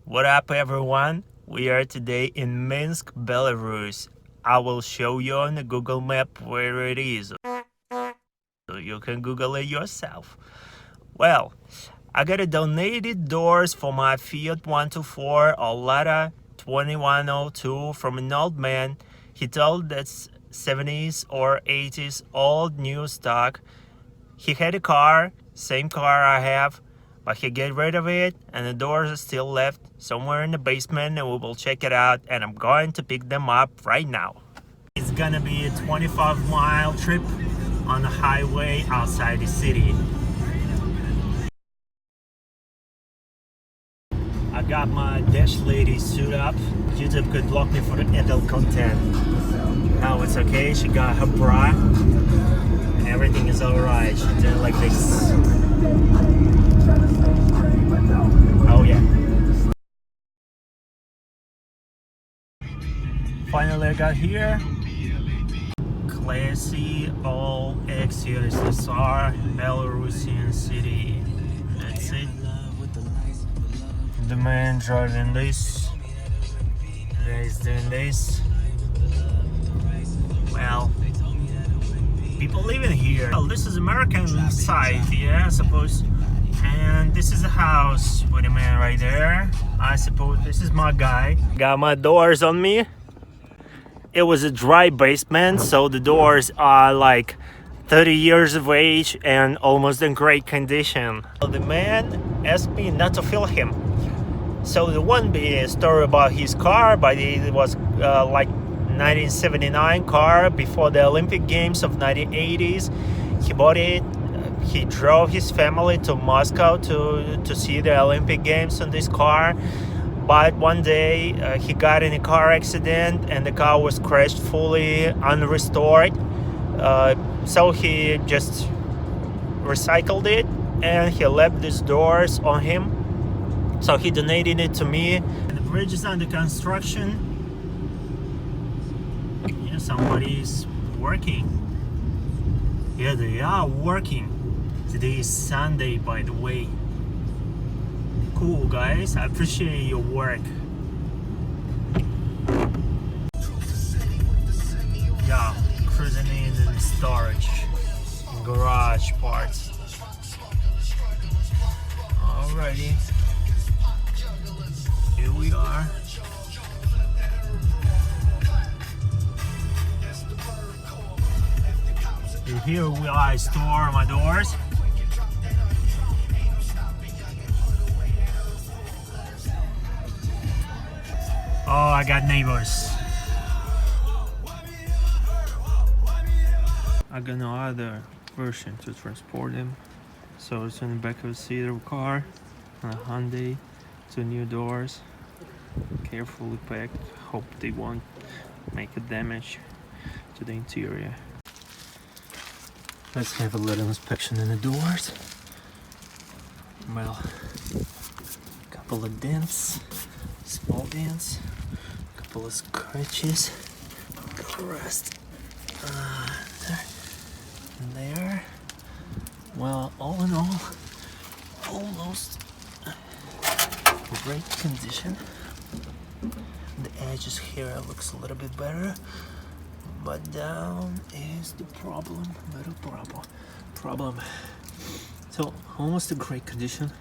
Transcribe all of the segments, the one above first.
What up, everyone? We are today in Minsk, Belarus. I will show you on the Google map where it is, so you can Google it yourself. Well, I got a donated doors for my Fiat 124 or Lada 2102 from an old man. He told that's 70s or 80s old new stock. He had a car, same car I have, but he get rid of it and the doors are still left somewhere in the basement, and we will check it out, and I'm going to pick them up right now. It's gonna be a 25-mile trip on the highway outside the city. I got my Dash Lady suit up. YouTube could block me for the adult content. Now it's okay, she got her bra. Everything is alright. She did it like this. Oh yeah. Finally I got here. Classy all ex-USSR Belarusian city. That's it. The man driving this. The guy's doing this. Well, people living here. Well, this is American side, yeah, I suppose. And this is a house with a man right there. I suppose this is my guy. Got my doors on me. It was a dry basement, so the doors are like 30 years of age and almost in great condition. The man asked me not to film him. So there won't be a story about his car, but it was like 1979 car before the Olympic Games of 1980s. He bought it. He drove his family to Moscow to see the Olympic Games on this car. But one day he got in a car accident and the car was crashed fully unrestored. So he just recycled it and he left these doors on him. So he donated it to me. The bridge is under construction. Yeah, somebody's working. Yeah, they are working. Today is Sunday, by the way. Cool, guys. I appreciate your work. Yeah, cruising in storage, garage parts. Alrighty. Here we are. Here where I store my doors. Oh, I got neighbors. I got no other version to transport them. So it's in the back of the seat of a car, on a Hyundai, 2 new doors, carefully packed. Hope they won't make a damage to the interior. Let's have a little inspection in the doors. Well, a couple of dents, small dents, a couple of scratches, the rest there. Well, all in all, almost great condition. The edges here looks a little bit better, but down is the little problem. So almost a great condition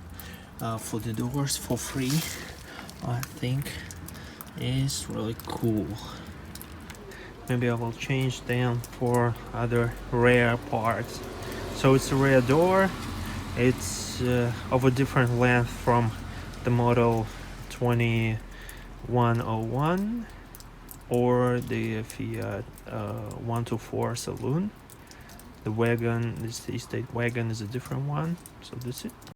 for the doors for free. I think is really cool. Maybe I will change them for other rare parts. So it's a rare door. It's of a different length from the model 2101 or the Fiat 124 Saloon. The wagon, this estate wagon, is a different one. So that's it.